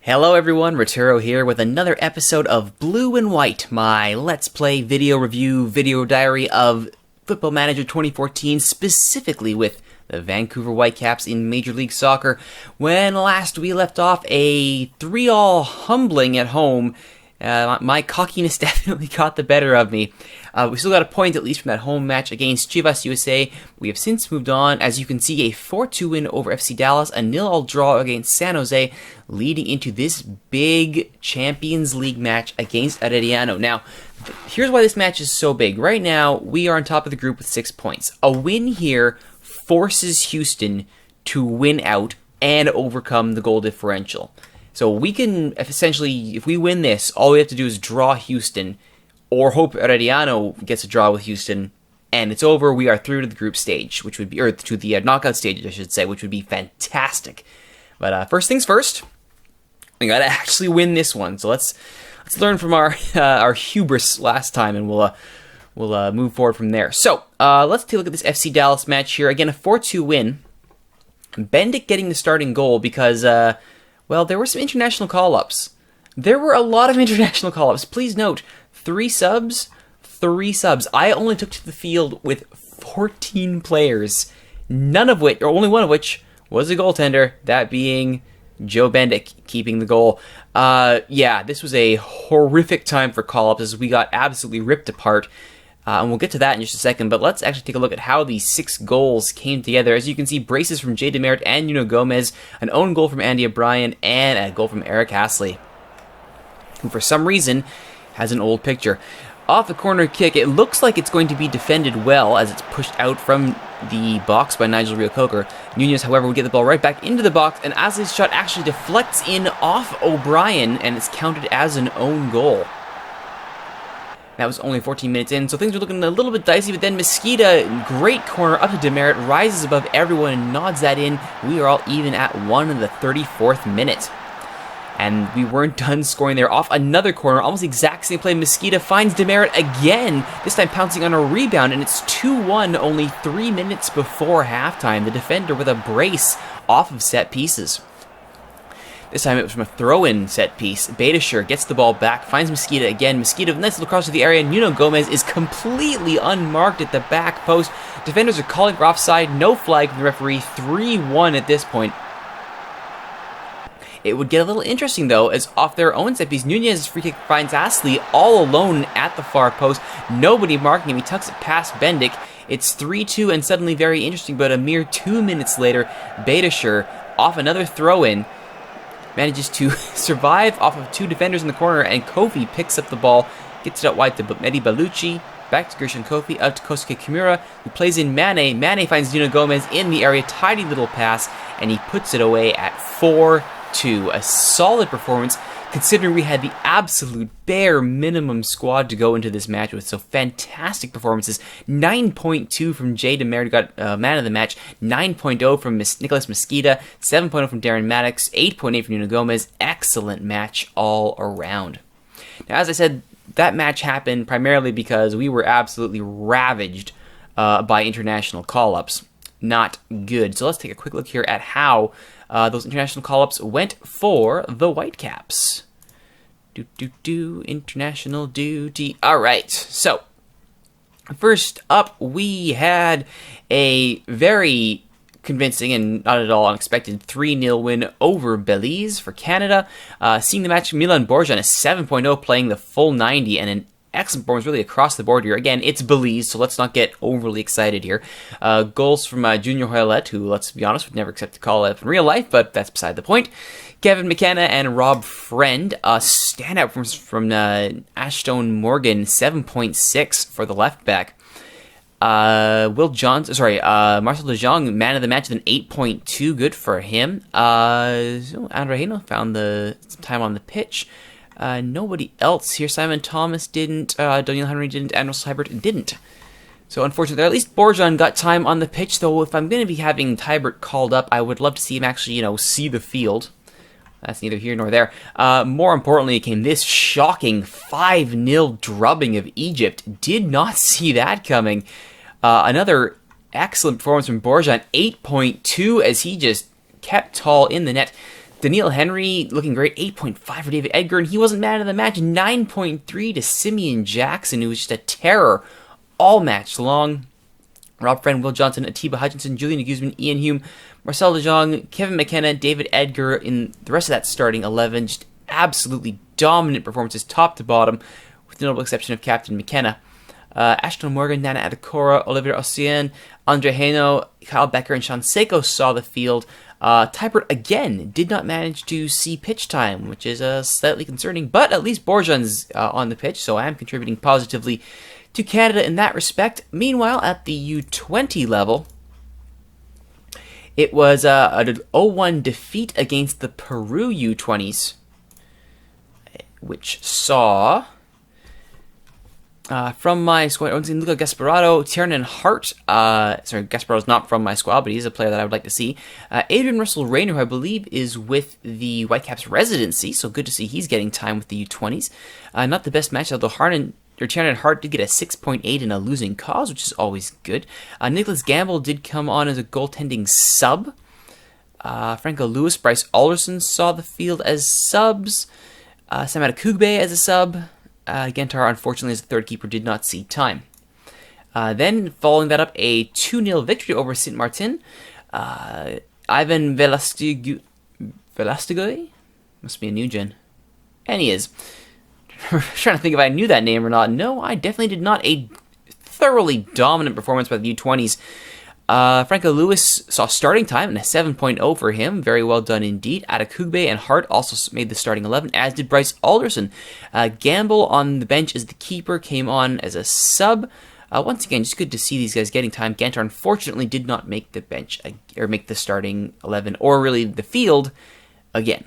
Hello everyone, Rituro here with another episode of Blue and White, my Let's Play video review, video diary of Football Manager 2014, specifically with the Vancouver Whitecaps in Major League Soccer. When last we left off a 3-all humbling at home, my cockiness definitely got the better of me. We still got a point, at least, from that home match against Chivas USA. We have since moved on. As you can see, a 4-2 win over FC Dallas, a 0-all draw against San Jose, leading into this big Champions League match against Herediano. Now, here's why this match is so big. Right now, we are on top of the group with 6 points. A win here forces Houston to win out and overcome the goal differential. So we can, essentially, if we win this, all we have to do is draw Houston, or hope Herediano gets a draw with Houston, and it's over. We are through to the group stage, which would be, or to the knockout stage, I should say, which would be fantastic. But first things first, we gotta actually win this one. So let's learn from our hubris last time, and we'll move forward from there. So let's take a look at this FC Dallas match here. Again, a 4-2 win. Bendik getting the starting goal because, well, there were some international call-ups. There were a lot of international call-ups. Please note, 3 subs. I only took to the field with 14 players, none of which, or only one of which, was a goaltender, that being Joe Bendik, keeping the goal. Yeah, this was a horrific time for call-ups as we got absolutely ripped apart. And we'll get to that in just a second, but let's actually take a look at how these 6 goals came together. As you can see, braces from Jay Demerit and Nuno Gomez, an own goal from Andy O'Brien, and a goal from Eric Hasley, who for some reason has an old picture. Off the corner kick, it looks like it's going to be defended well as it's pushed out from the box by Nigel Reo-Coker. Nunez, however, would get the ball right back into the box, and Hasley's shot actually deflects in off O'Brien, and it's counted as an own goal. That was only 14 minutes in, so things are looking a little bit dicey, but then Mosqueda, great corner up to Demerit, rises above everyone and nods that in. We are all even at 1 in the 34th minute. And we weren't done scoring there. Off another corner, almost the exact same play, Mosqueda finds Demerit again, this time pouncing on a rebound, and it's 2-1 only 3 minutes before halftime. The defender with a brace off of set pieces. This time it was from a throw-in set piece. Beitashour gets the ball back, finds Mosqueda again. Mosqueda with a nice little cross to the area. Nuno Gomez is completely unmarked at the back post. Defenders are calling for offside. No flag from the referee. 3-1 at this point. It would get a little interesting, though, as off their own set piece, Nunez's free kick finds Hasley all alone at the far post. Nobody marking him. He tucks it past Bendik. It's 3-2 and suddenly very interesting, but a mere 2 minutes later, Beitashour, off another throw-in, manages to survive off of 2 defenders in the corner, and Kofi picks up the ball, gets it out wide to Mehdi Baluchi, back to Gershon Kofi, out to Kosuke Kimura, who plays in Mane. Mane finds Nuno Gomez in the area, tidy little pass, and he puts it away at 4-2. A solid performance, considering we had the absolute bare minimum squad to go into this match with. So fantastic performances. 9.2 from Jay Demerit, got man of the match. 9.0 from Nicholas Mosqueda. 7.0 from Darren Maddox. 8.8 from Nuno Gomez. Excellent match all around. Now, as I said, that match happened primarily because we were absolutely ravaged by international call-ups. Not good. So let's take a quick look here at how those international call-ups went for the Whitecaps. International duty. All right, so first up, we had a very convincing and not at all unexpected 3-0 win over Belize for Canada. Seeing the match, Milan Borjan, a 7.0, playing the full 90, and an excellent performance really across the board here. Again, it's Belize, so let's not get overly excited here. Goals from Junior Hoylett, who, let's be honest, would never accept a call-up in real life, but that's beside the point. Kevin McKenna and Rob Friend. Standout from Ashton Morgan, 7.6 for the left back. Marcel De Jong, man of the match with an 8.2, good for him. Andre Hino found some time on the pitch. Nobody else here. Simon Thomas didn't. Daniel Henry didn't. And Russell Hybert didn't. So unfortunately, at least Borjan got time on the pitch, though if I'm going to be having Tybert called up, I would love to see him actually, see the field. That's neither here nor there. More importantly, came this shocking 5-0 drubbing of Egypt. Did not see that coming. Another excellent performance from Borjan, 8.2, as he just kept tall in the net. Daniil Henry looking great, 8.5 for David Edgar, and he wasn't mad at the match, 9.3 to Simeon Jackson, who was just a terror all match long. Rob Friend, Will Johnson, Atiba Hutchinson, Julian Guzman, Ian Hume, Marcel DeJong, Kevin McKenna, David Edgar in the rest of that starting 11. Just absolutely dominant performances top to bottom, with the notable exception of Captain McKenna. Ashton Morgan, Nana Adekora, Olivier Ossian, Andre Haino, Kyle Becker, and Sean Seiko saw the field. Tybert, again, did not manage to see pitch time, which is slightly concerning, but at least Borjan's on the pitch, so I am contributing positively to Canada in that respect. Meanwhile, at the U20 level, it was an 0-1 defeat against the Peru U20s, which saw... from my squad, Luca Gasparado, Tiernan Hart. Gasparado's not from my squad, but he's a player that I would like to see. Adrian Russell Rayner, who I believe is with the Whitecaps residency, so good to see he's getting time with the U20s. Not the best match, although Tiernan Hart did get a 6.8 in a losing cause, which is always good. Nicholas Gamble did come on as a goaltending sub. Franco Lewis, Bryce Alderson saw the field as subs. Sam Adekugbe as a sub. Gentar, unfortunately, as the third keeper, did not see time. Then, following that up, a 2-0 victory over Saint Martin. Ivan Velastigoy? Must be a new gen. And he is. Trying to think if I knew that name or not. No, I definitely did not. A thoroughly dominant performance by the U20s. Franco Lewis saw starting time and a 7.0 for him. Very well done indeed. Adekugbe and Hart also made the starting 11, as did Bryce Alderson. Gamble on the bench as the keeper came on as a sub. Once again, just good to see these guys getting time. Gentar unfortunately did not make the bench or make the starting 11 or really the field again.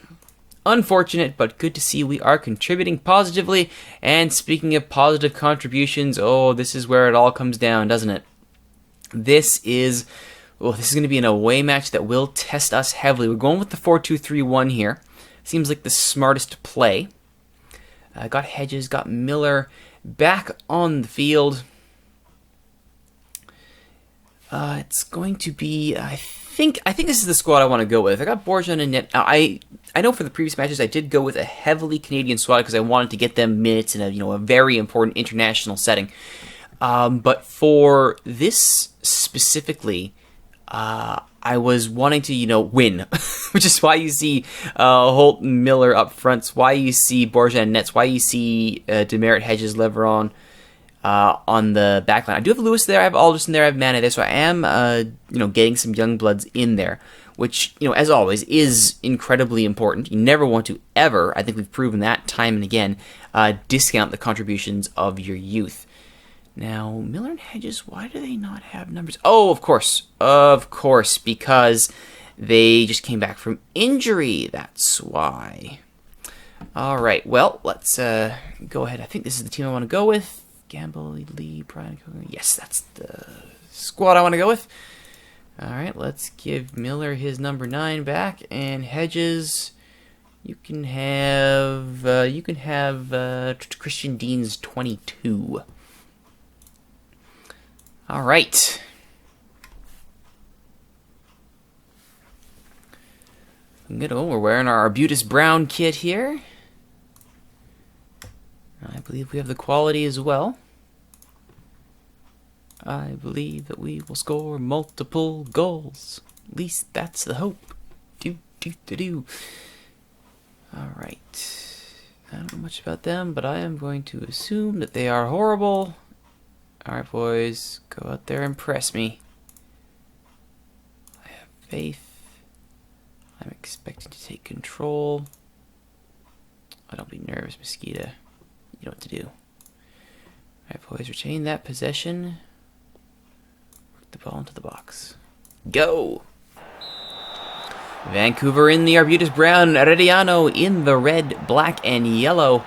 Unfortunate, but good to see we are contributing positively. And speaking of positive contributions, this is where it all comes down, doesn't it? This is going to be an away match that will test us heavily. We're going with the 4-2-3-1 here. Seems like the smartest play. Got Hedges, got Miller back on the field. It's going to be, I think this is the squad I want to go with. I got Borjan and net. I know for the previous matches I did go with a heavily Canadian squad because I wanted to get them minutes in a very important international setting. But for this specifically, I was wanting to, win, which is why you see Holt and Miller up front, why you see Borjan nets, why you see Demerit, Hedges, Leveron on the back line. I do have Lewis there, I have Alderson there, I have Mana there, so I am, getting some young bloods in there, which, as always, is incredibly important. You never want to ever, I think we've proven that time and again, discount the contributions of your youth. Now, Miller and Hedges, why do they not have numbers? Oh, of course, because they just came back from injury, that's why. All right, well, let's go ahead. I think this is the team I want to go with. Gamble, Lee, Brian, yes, that's the squad I want to go with. All right, let's give Miller his number 9 back, and Hedges, you can have Christian Dean's 22. All right. We're wearing our Arbutus Brown kit here. I believe we have the quality as well. I believe that we will score multiple goals. At least that's the hope. All right. I don't know much about them, but I am going to assume that they are horrible. Alright, boys, go out there and press me. I have faith. I'm expecting to take control. Oh, don't be nervous, Mosquito. You know what to do. Alright, boys, retain that possession. Work the ball into the box. Go! Vancouver in the Arbutus Brown, Herediano in the red, black, and yellow.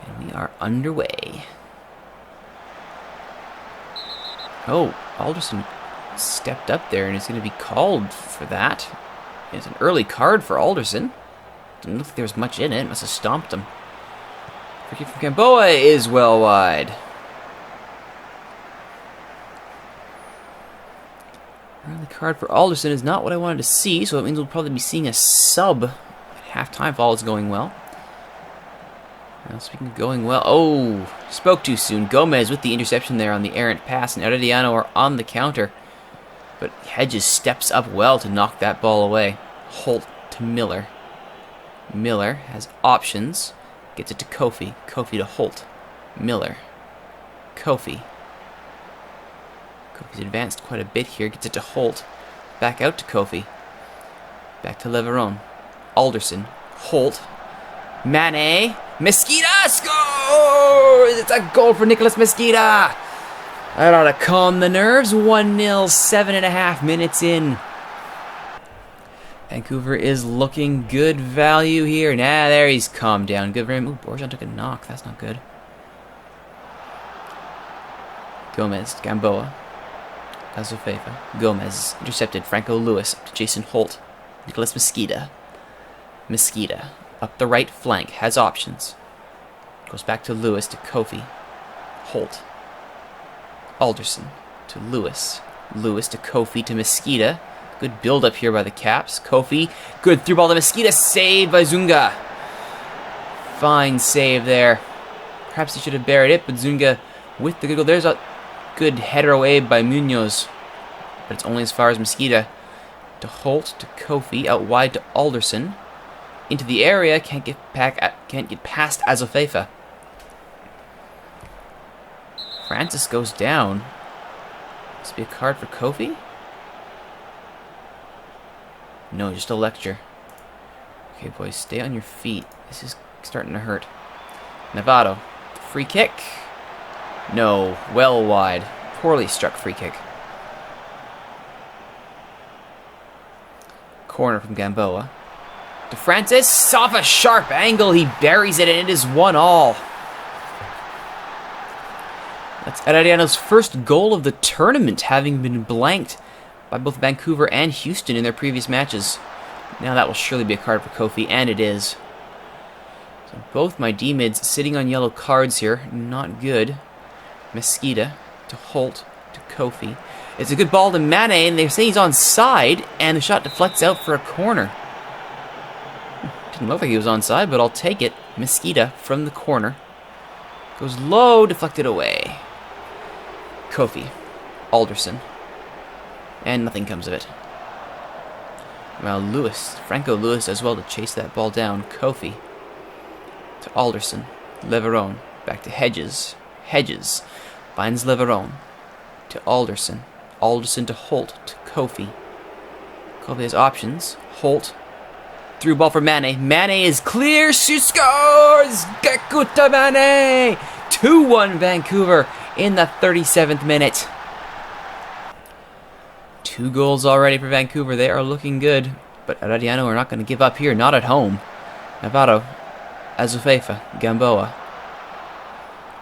And we are underway. Oh, Alderson stepped up there and is going to be called for that. It's an early card for Alderson. Didn't look like there was much in it. Must have stomped him. Free kick from Gamboa is well wide. Early card for Alderson is not what I wanted to see, so it means we'll probably be seeing a sub at halftime if all is going well. Now, speaking of going well, oh, spoke too soon. Gomez with the interception there on the errant pass, and Herediano are on the counter. But Hedges steps up well to knock that ball away. Holt to Miller. Miller has options. Gets it to Kofi. Kofi to Holt. Miller. Kofi. Kofi's advanced quite a bit here. Gets it to Holt. Back out to Kofi. Back to Leveron. Alderson. Holt. Mane. Mesquita scores! It's a goal for Nicolas Mesquita! That ought to calm the nerves. 1-0, 7.5 minutes in. Vancouver is looking good value here. Nah, there he's calmed down. Good for him. Ooh, Borjan took a knock. That's not good. Gomez, Gamboa. Azofeifa. Gomez intercepted. Franco Lewis up to Jason Holt. Nicolas Mesquita. Mesquita up the right flank. Has options. Goes back to Lewis to Kofi. Holt. Alderson to Lewis. Lewis to Kofi to Mesquita. Good build up here by the Caps. Kofi. Good through ball to Mesquita. Saved by Zunga. Fine save there. Perhaps he should have buried it, but Zunga with the good goal. There's a good header away by Munoz. But it's only as far as Mesquita. To Holt, to Kofi. Out wide to Alderson. Into the area. Can't get past Azofeifa. Francis goes down. This be a card for Kofi? No, just a lecture. Okay, boys, stay on your feet. This is starting to hurt. Navarro, free kick. No, well wide. Poorly struck free kick. Corner from Gamboa. To Francis, off a sharp angle, he buries it, and it is 1-1. That's Herediano's first goal of the tournament, having been blanked by both Vancouver and Houston in their previous matches. Now that will surely be a card for Kofi, and it is. So both my D-mids sitting on yellow cards here. Not good. Mesquita to Holt to Kofi. It's a good ball to Mane, and they say he's onside, and the shot deflects out for a corner. Didn't look like he was onside, but I'll take it. Mesquita from the corner. Goes low, deflected away. Kofi. Alderson. And nothing comes of it. Well, Lewis. Franco Lewis does well to chase that ball down. Kofi. To Alderson. Leveron. Back to Hedges. Hedges. Finds Leveron. To Alderson. Alderson to Holt. To Kofi. Kofi has options. Holt. Through ball for Mane. Mane is clear. She scores! Gakuta Mane! 2-1 Vancouver in the 37th minute. 2 goals already for Vancouver. They are looking good. But Herediano are not going to give up here. Not at home. Navarro. Azofeifa. Gamboa.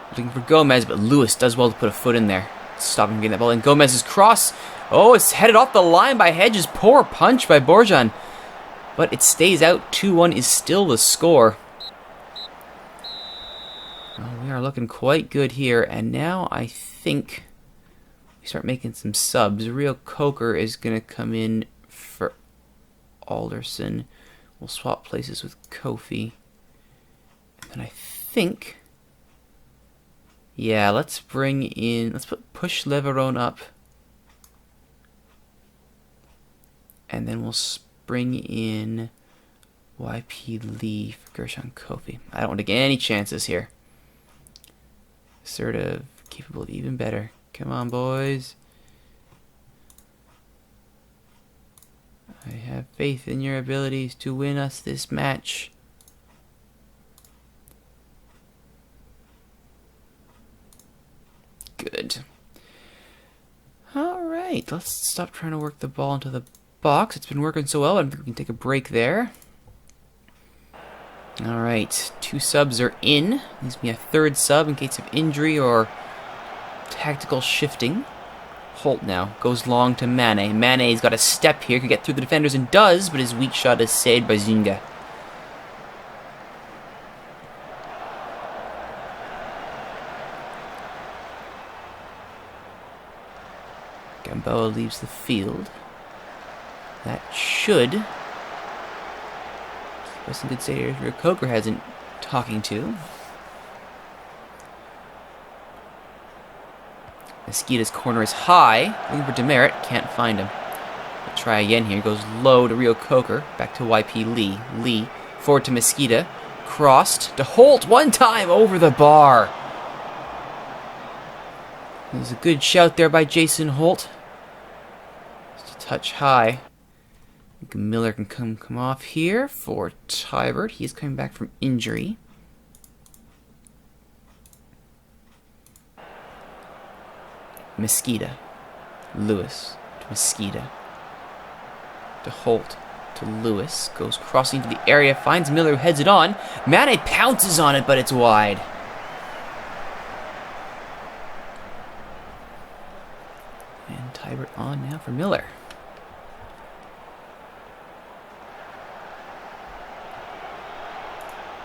Looking for Gomez, but Lewis does well to put a foot in there. Stop him getting that ball in. Gomez's cross. Oh, it's headed off the line by Hedges. Poor punch by Borjan. But it stays out. 2-1 is still the score. Well, we are looking quite good here. And now I think we start making some subs. Real Coker is going to come in for Alderson. We'll swap places with Kofi. And then I think... yeah, let's push Leveron up. And then we'll bring in YP Lee for Gershon Kofi. I don't want to get any chances here. Assertive, capable of even better. Come on, boys. I have faith in your abilities to win us this match. Good. Alright, let's stop trying to work the ball into the box. It's been working so well, I think we can take a break there. Alright, 2 subs are in. Leaves me a 3rd sub in case of injury or tactical shifting. Holt now goes long to Mane. Mane's got a step here, could get through the defenders and does, but his weak shot is saved by Zunga. Gamboa leaves the field. That should keep us in good state. Rio Coker hasn't talking to. Mosquito's corner is high. Looking for Demerit. Can't find him. We'll try again here. Goes low to Rio Coker. Back to YP Lee. Lee. Forward to Mosquito. Crossed to Holt. One time over the bar. There's a good shout there by Jason Holt. Just a touch high. Miller can come off here for Tybert. He's coming back from injury. Mosquito. Lewis to Mosquito. To Holt. To Lewis. Goes crossing to the area. Finds Miller who heads it on. Mane pounces on it, but it's wide. And Tybert on now for Miller.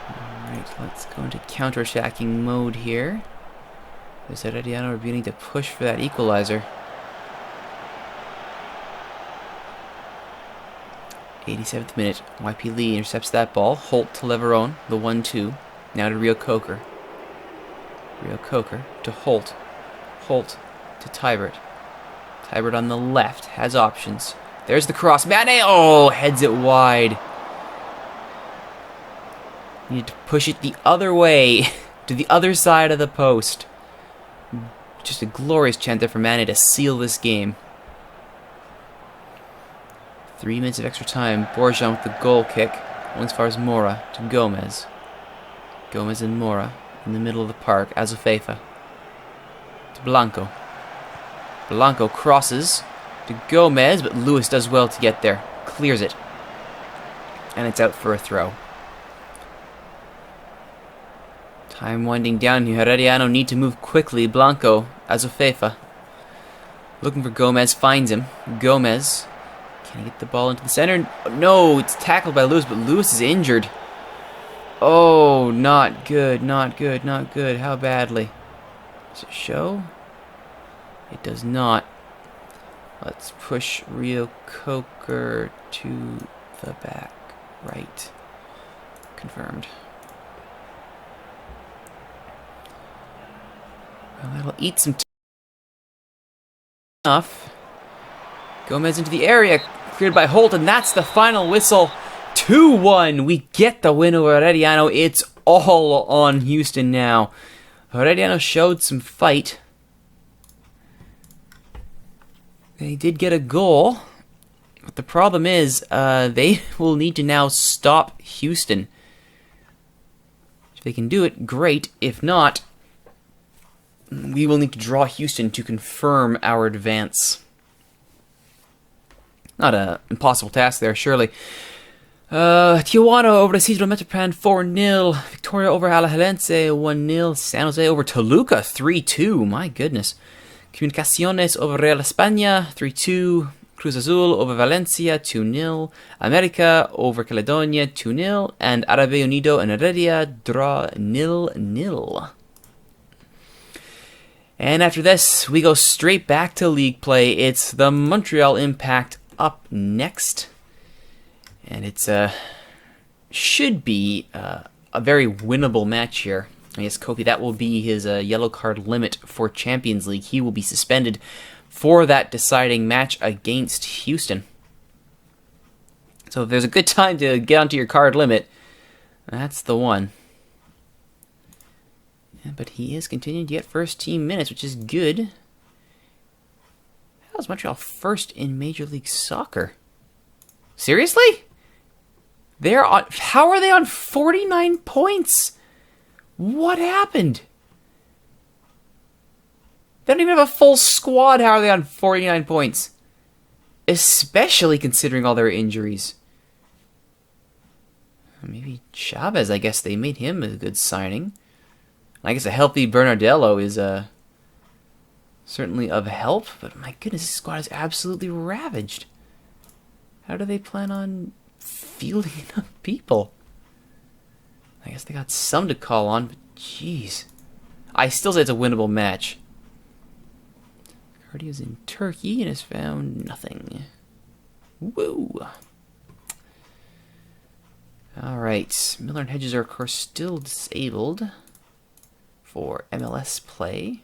Alright, let's go into counter-attacking mode here. Is Herediano beginning to push for that equalizer? 87th minute. YP Lee intercepts that ball. Holt to Leveron, the 1-2. Now to Rio Coker. Rio Coker to Holt. Holt to Tybert. Tybert on the left has options. There's the cross. Mane! Oh, heads it wide. Need to push it the other way to the other side of the post. Just a glorious chance there for Mane to seal this game. 3 minutes of extra time. Borjan with the goal kick. Only as far as Mora to Gomez. Gomez and Mora in the middle of the park. Azufeifa to Blanco. Blanco crosses to Gomez, but Lewis does well to get there. Clears it. And it's out for a throw. Time winding down here. Herediano need to move quickly. Blanco, Azufeifa. Looking for Gomez, finds him. Gomez. Can he get the ball into the center? No, it's tackled by Lewis, but Lewis is injured. Oh, not good, not good, not good. How badly? Does it show? It does not. Let's push Rio Coker to the back right. Confirmed. Well, that'll eat some enough. Gomez into the area, cleared by Holt, and that's the final whistle. 2-1. We get the win over Herediano. It's all on Houston now. Herediano showed some fight. They did get a goal, but the problem is they will need to now stop Houston. If they can do it, great. If not, we will need to draw Houston to confirm our advance. Not an impossible task there, surely. Tijuana over to Cedro Metropran 4-0. Victoria over Alajuelense 1-0. San Jose over Toluca 3-2. My goodness. Comunicaciones over Real España 3-2. Cruz Azul over Valencia 2-0. America over Caledonia 2-0. And Árabe Unido and Heredia draw 0-0. And after this, we go straight back to league play. It's the Montreal Impact up next. And it's should be a very winnable match here. I guess Kofi, that will be his yellow card limit for Champions League. He will be suspended for that deciding match against Houston. So if there's a good time to get onto your card limit, that's the one. Yeah, but he is continuing to get first team minutes, which is good. How is Montreal first in Major League Soccer? Seriously? They're on. How are they on 49 points? What happened? They don't even have a full squad. How are they on 49 points? Especially considering all their injuries. Maybe Chavez, I guess they made him a good signing. I guess a healthy Bernardello is certainly of help, but my goodness, this squad is absolutely ravaged. How do they plan on fielding enough people? I guess they got some to call on, but jeez. I still say it's a winnable match. Cardio's in Turkey and has found nothing. Woo! Alright, Miller and Hedges are of course still disabled for MLS play.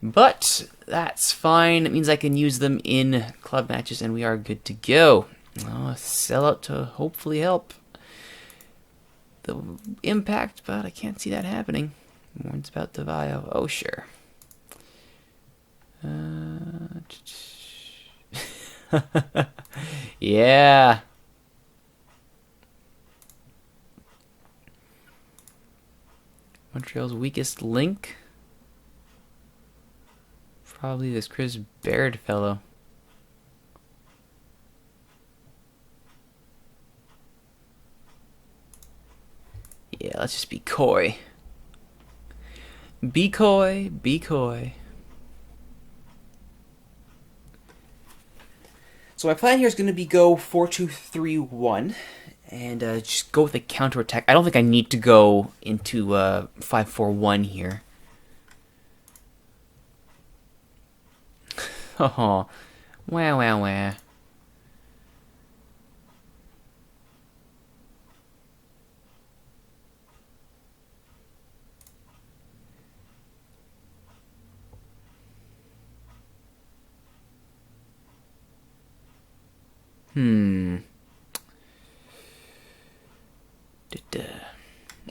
But that's fine. It means I can use them in club matches and we are good to go. Oh, sell out to hopefully help the Impact, but I can't see that happening. Warns about the Vio. Oh, sure. Yeah. Montreal's weakest link? Probably this Chris Baird fellow. Yeah, let's just be coy. Be coy, be coy. So my plan here is going to be go 4-2-3-1 and just go with a counterattack. I don't think I need to go into 5-4-1 here. Oh, wow, wow, wow.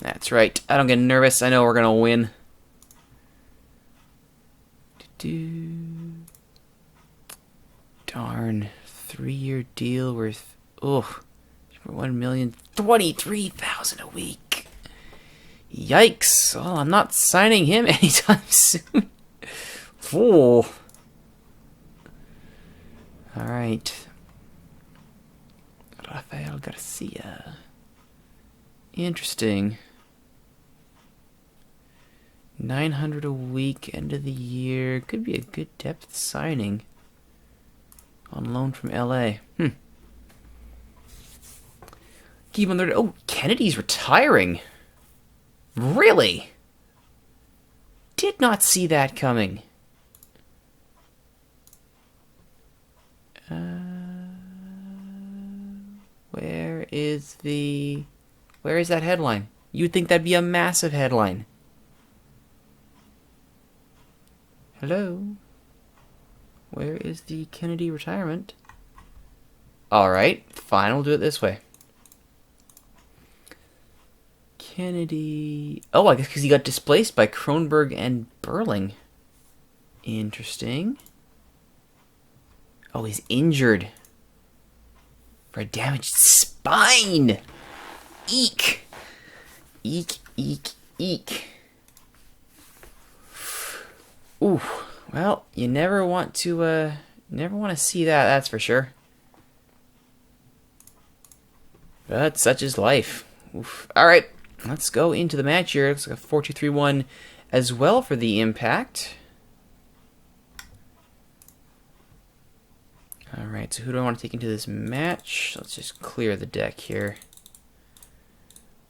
That's right. I don't get nervous. I know we're gonna win. Darn. 3-year deal worth, for 1,023,000 a week. Yikes. Oh, I'm not signing him anytime soon. Fool. Alright. Rafael Garcia. Interesting. 900 a week, end of the year. Could be a good depth signing. On loan from LA. Keep on there. Oh, Kennedy's retiring. Really? Did not see that coming. Where is that headline? You'd think that'd be a massive headline. Hello? Where is the Kennedy retirement? Alright, fine, we'll do it this way. Kennedy... Oh, I guess because he got displaced by Kronberg and Burling. Interesting. Oh, he's injured. For a damaged spine! Eek! Eek, eek, eek. Ooh, well, you never want to see that, that's for sure. But such is life. Oof. Alright, let's go into the match here. Looks like a 4-2-3-1 as well for the Impact. Alright, so who do I want to take into this match? Let's just clear the deck here.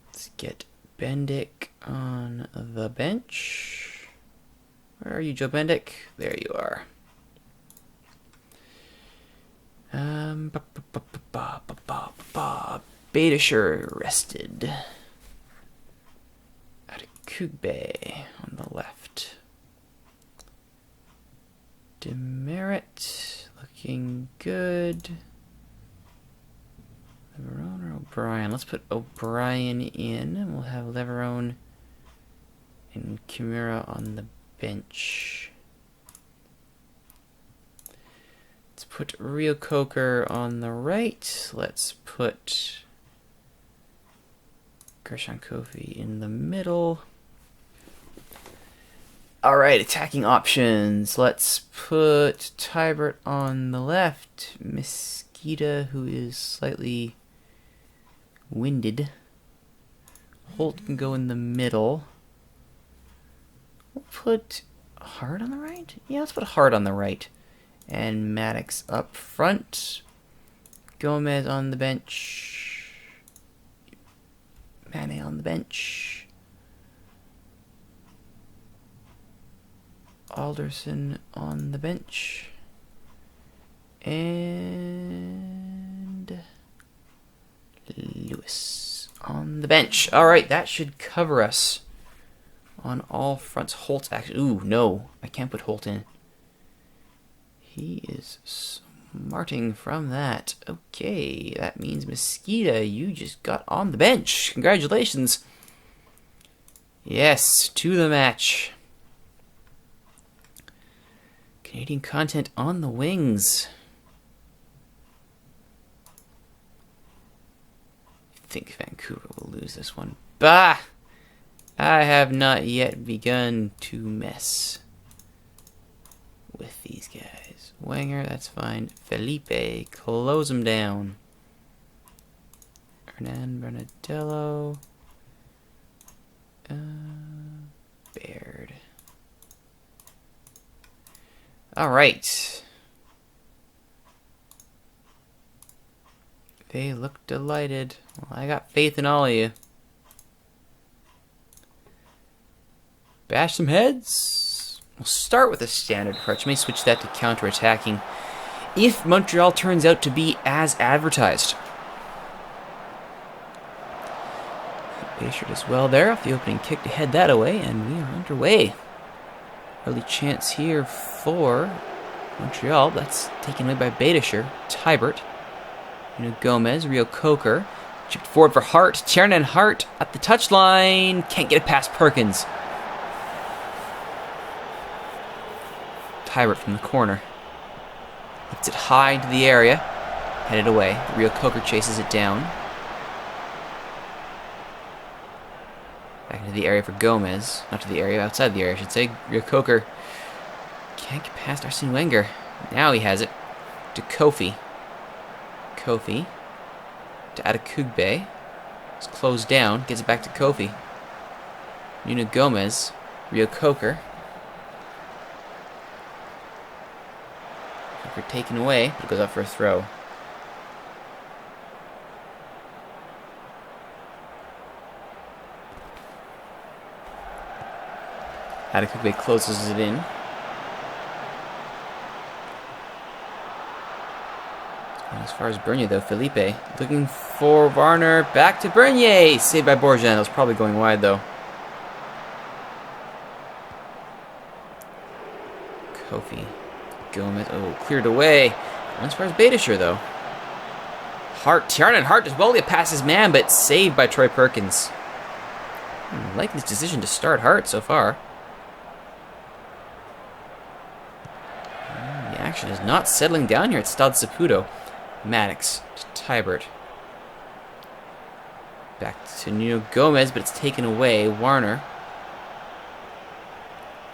Let's get Bendick on the bench. Where are you, Joe Bendick? There you are. Badisher rested. Adekugbe on the left. Demerit looking good. Leverone or O'Brien? Let's put O'Brien in, and we'll have Leverone and Kimura on the bench. Let's put Rio Coker on the right. Let's put Gershon Kofi in the middle. Alright, attacking options. Let's put Tybert on the left. Mosquita, who is slightly winded. Holt can go in the middle. We'll put Hart on the right? Yeah, let's put Hart on the right. And Maddox up front. Gomez on the bench. Mane on the bench. Alderson on the bench. And Lewis on the bench. Alright, that should cover us on all fronts. Holt actually... Ooh, no. I can't put Holt in. He is smarting from that. Okay, that means Mosquito, you just got on the bench. Congratulations. Yes, to the match. Canadian content on the wings. I think Vancouver will lose this one. Bah! I have not yet begun to mess with these guys. Wenger, that's fine. Felipe, close him down. Hernan Bernadello. Baird. Alright. They look delighted. Well, I got faith in all of you. Bash some heads. We'll start with a standard approach. May switch that to counter-attacking if Montreal turns out to be as advertised. Baysher does well there off the opening kick to head that away, and we are underway. Early chance here for Montreal. That's taken away by Baysher. Tybert. Gomez. Rio Coker. Chipped forward for Hart. Tiernan Hart at the touchline. Can't get it past Perkins. Tybert from the corner. Lifts it high into the area. Headed away. Rio Coker chases it down. Back into the area for Gomez. Not to the area, outside the area, I should say. Rio Coker can't get past Arsene Wenger. Now he has it. To Kofi. Kofi. To Adekugbe. It's closed down. Gets it back to Kofi. Nuno Gomez. Rio Coker. Coker taken away, but it goes up for a throw. Adekugbe closes it in. And as far as Bernier, though, Felipe looking for Varner. Back to Bernier. Saved by Borjan. That was probably going wide, though. Kofi. Gomez. Oh, cleared away. And as far as Baysher, though. Hart. Tiernan Hart does well to get past his man, but saved by Troy Perkins. I like this decision to start Hart so far. The action is not settling down here at Stade Saputo. Maddox to Tybert. Back to Nuno Gomez, but it's taken away. Warner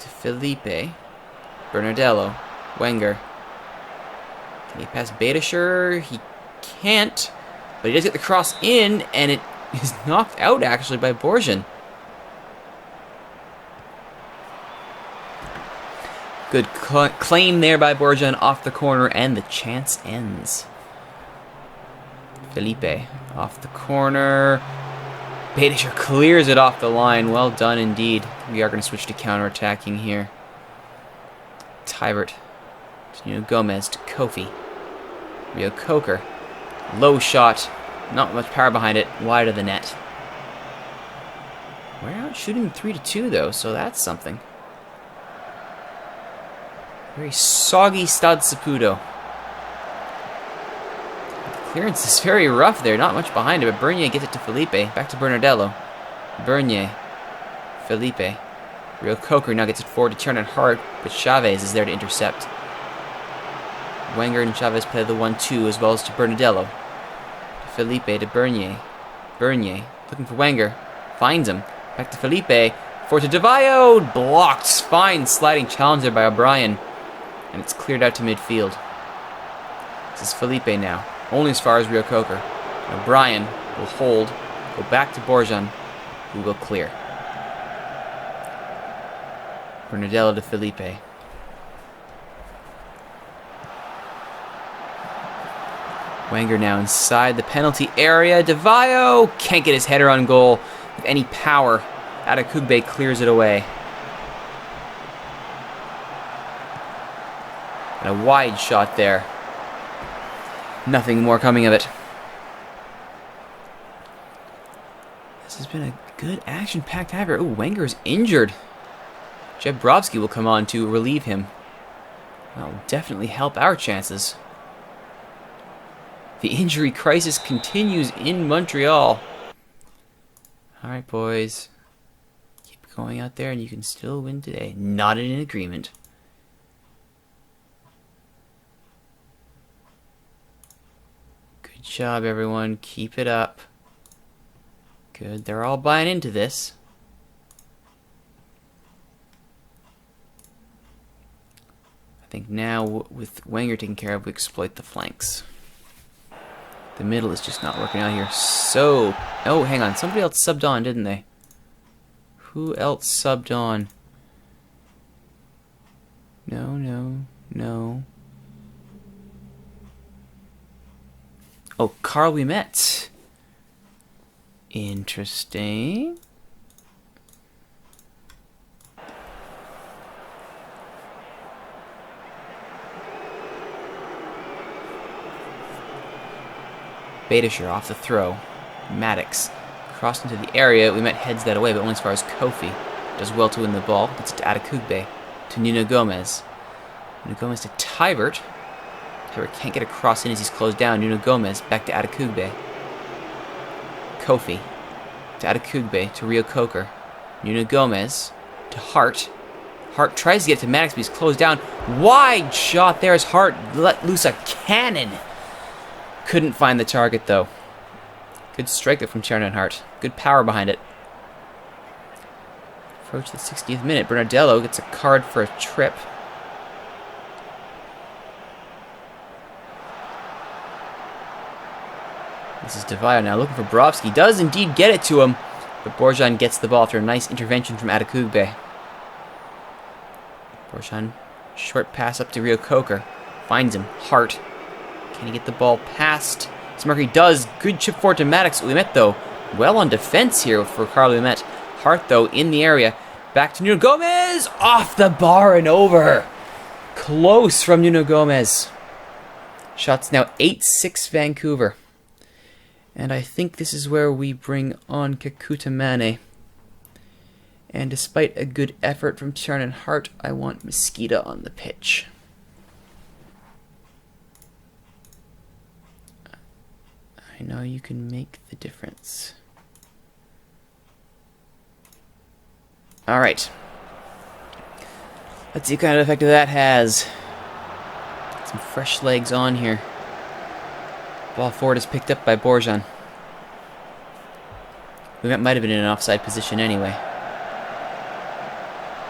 to Felipe. Bernadello. Wenger. Can he pass Baysher? He can't. But he does get the cross in, and it is knocked out, actually, by Borjan. Good claim there by Borjan off the corner, and the chance ends. Felipe off the corner. Baysher clears it off the line. Well done indeed. We are going to switch to counter-attacking here. Tybert to Nuno Gomez to Kofi. Rio Coker. Low shot. Not much power behind it. Wide of the net. We're out shooting 3-2 though, so that's something. Very soggy Stade Saputo. Clearance is very rough there, not much behind it, but Bernier gets it to Felipe. Back to Bernadello. Bernier. Felipe. Rio Coker now gets it forward to Tiernan Hart, but Chavez is there to intercept. Wenger and Chavez play the 1-2 as well as to Bernadello. Felipe to Bernier. Bernier looking for Wenger. Finds him. Back to Felipe. Forward to DeVayo. Blocked. Fine sliding challenge there by O'Brien. And it's cleared out to midfield. This is Felipe now. Only as far as Rio Coker. O'Brien will hold. Go back to Borjan, who will clear. Bernadello to Felipe. Wenger now inside the penalty area. DeVayo can't get his header on goal with any power. Adekugbe clears it away. And a wide shot there. Nothing more coming of it. This has been a good action-packed half here. Ooh, Wenger's injured. Jebrovsky will come on to relieve him. That'll definitely help our chances. The injury crisis continues in Montreal. Alright, boys. Keep going out there and you can still win today. Not in agreement. Good job, everyone. Keep it up. Good. They're all buying into this. I think now, with Wenger taken care of, we exploit the flanks. The middle is just not working out here. So, oh, hang on. Somebody else subbed on, didn't they? Who else subbed on? No. Oh, Carl Ouimet. Interesting. Badischer off the throw. Maddox crossed into the area. Ouimet heads that away, but only as far as Kofi. Does well to win the ball. Gets it to Adekugbe. To Nuno Gomez. Nuno Gomez to Tybert. Tybert can't get across in as he's closed down. Nuno Gomez back to Adekugbe. Kofi. To Adekugbe. To Rio Coker. Nuno Gomez. To Hart. Hart tries to get to Maddox, but he's closed down. Wide shot there as Hart let loose a cannon. Couldn't find the target, though. Good strike there from Tiernan Hart. Good power behind it. Approach the 60th minute. Bernardello gets a card for a trip. This is Devayo now looking for Brovsky. Does indeed get it to him, but Borjan gets the ball after a nice intervention from Adekugbe. Borjan, short pass up to Rio Coker. Finds him. Hart. Can he get the ball past? Smarky does. Good chip forward to Maddox. Ouimet, though, well on defense here for Carl Ouimet. Hart, though, in the area. Back to Nuno Gomez. Off the bar and over. Close from Nuno Gomez. Shots now 8-6 Vancouver. And I think this is where we bring on Kekuta Mane. And despite a good effort from Tiernan Hart, I want Mosquita on the pitch. I know you can make the difference. Alright. Let's see what kind of effect that has. Some fresh legs on here. Ball forward is picked up by Borjan. Ouimet might have been in an offside position anyway.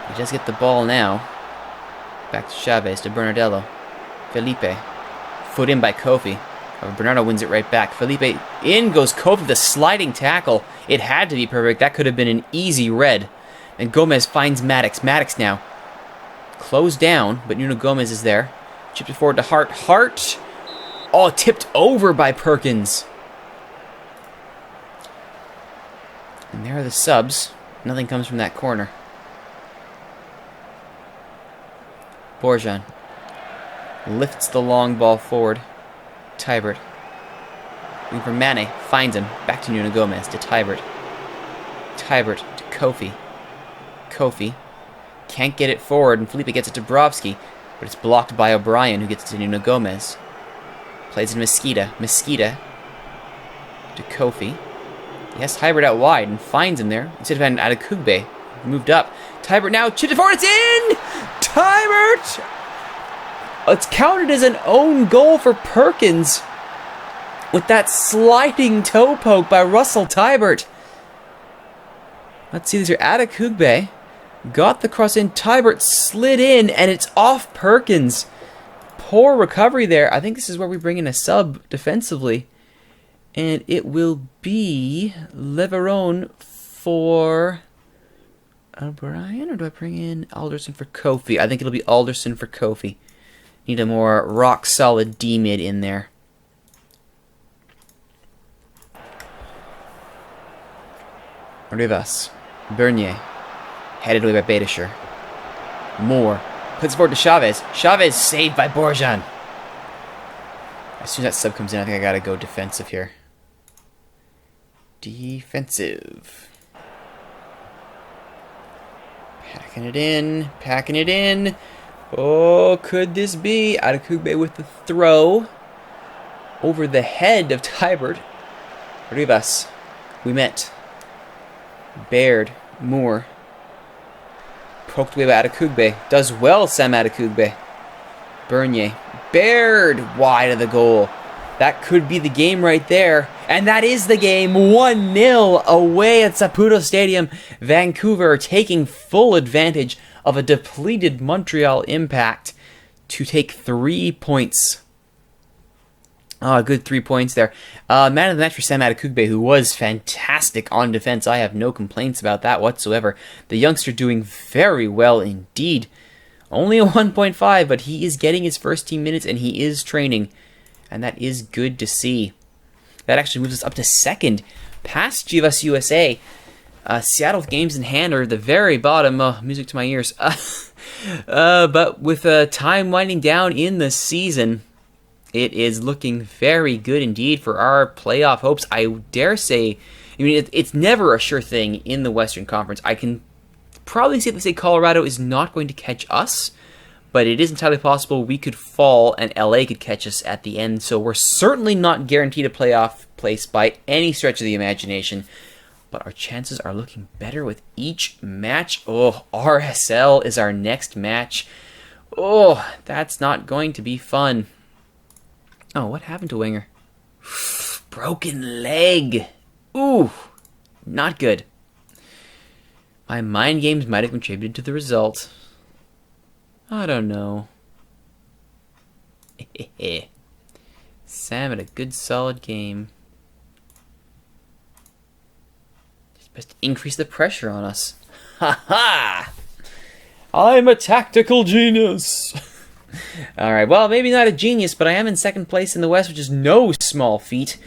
He does get the ball now. Back to Chavez, to Bernardello. Felipe. Foot in by Kofi. Bernardo wins it right back. Felipe, in goes Kofi, the sliding tackle. It had to be perfect. That could have been an easy red. And Gomez finds Maddox. Maddox now. Closed down, but Nuno Gomez is there. Chipped it forward to Hart. Hart! Oh, tipped over by Perkins. And there are the subs. Nothing comes from that corner. Borjan lifts the long ball forward. Tybert. Looking for Mane. Finds him. Back to Nuno Gomez. To Tybert. Tybert to Kofi. Kofi can't get it forward, and Felipe gets it to Brovsky, but it's blocked by O'Brien, who gets it to Nuno Gomez. Plays in Mosquita. Mosquita to Kofi. He has Tybert out wide and finds him there. Instead of having Adekugbe moved up. Tybert now chipped it forward. It's in! Tybert! It's counted as an own goal for Perkins with that sliding toe poke by Russell Tybert. Let's see, these are Adekugbe. Got the cross in. Tybert slid in, and it's off Perkins. Poor recovery there. I think this is where we bring in a sub defensively. And it will be Leveron for O'Brien, or do I bring in Alderson for Kofi? I think it'll be Alderson for Kofi. Need a more rock-solid D-mid in there. Rivas. Bernier. Headed away by Badischer. Moore. Puts forward to Chavez. Chavez saved by Borjan. As soon as that sub comes in, I think I gotta go defensive here. Defensive. Packing it in. Packing it in. Oh, could this be? Adekugbe with the throw. Over the head of Tybert. Rivas. We met. Baird. Moore. Poked away by Adekugbe. Does well, Sam Adekugbe. Bernier. Baird wide of the goal. That could be the game right there. And that is the game. 1-0 away at Saputo Stadium. Vancouver taking full advantage of a depleted Montreal Impact to take 3 points. Oh, good 3 points there. Man of the match for Sam Adekugbe, who was fantastic on defense. I have no complaints about that whatsoever. The youngster doing very well indeed. Only a 1.5, but he is getting his first team minutes and he is training. And that is good to see. That actually moves us up to second, past Chivas USA. Seattle games in hand are at the very bottom. Music to my ears. But with time winding down in the season, it is looking very good indeed for our playoff hopes. I dare say, I mean, it's never a sure thing in the Western Conference. I can probably say Colorado is not going to catch us, but it is entirely possible we could fall and LA could catch us at the end. So we're certainly not guaranteed a playoff place by any stretch of the imagination. But our chances are looking better with each match. Oh, RSL is our next match. Oh, that's not going to be fun. Oh, what happened to Wenger? Broken leg. Ooh, not good. My mind games might have contributed to the result. I don't know. Sam had a good solid game. Just best increase the pressure on us. Ha ha! I'm a tactical genius. Alright, well, maybe not a genius, but I am in second place in the West, which is no small feat.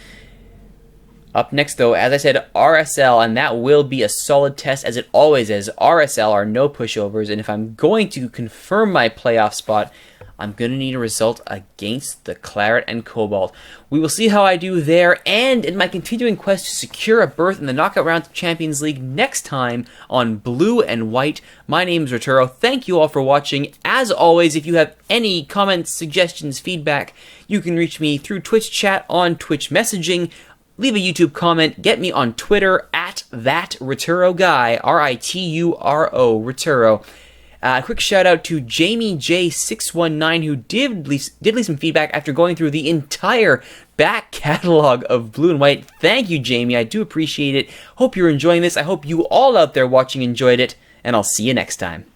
Up next, though, as I said, RSL, and that will be a solid test, as it always is. RSL are no pushovers, and if I'm going to confirm my playoff spot, I'm going to need a result against the Claret and Cobalt. We will see how I do there, and in my continuing quest to secure a berth in the knockout round of Champions League next time on Blue and White. My name is Rituro. Thank you all for watching. As always, if you have any comments, suggestions, feedback, you can reach me through Twitch chat on Twitch messaging. Leave a YouTube comment. Get me on Twitter at @ThatRituroGuy, Rituro, Rituro. A quick shout out to Jamie J619, who did leave some feedback after going through the entire back catalog of Blue and White. Thank you, Jamie. I do appreciate it. Hope you're enjoying this. I hope you all out there watching enjoyed it, and I'll see you next time.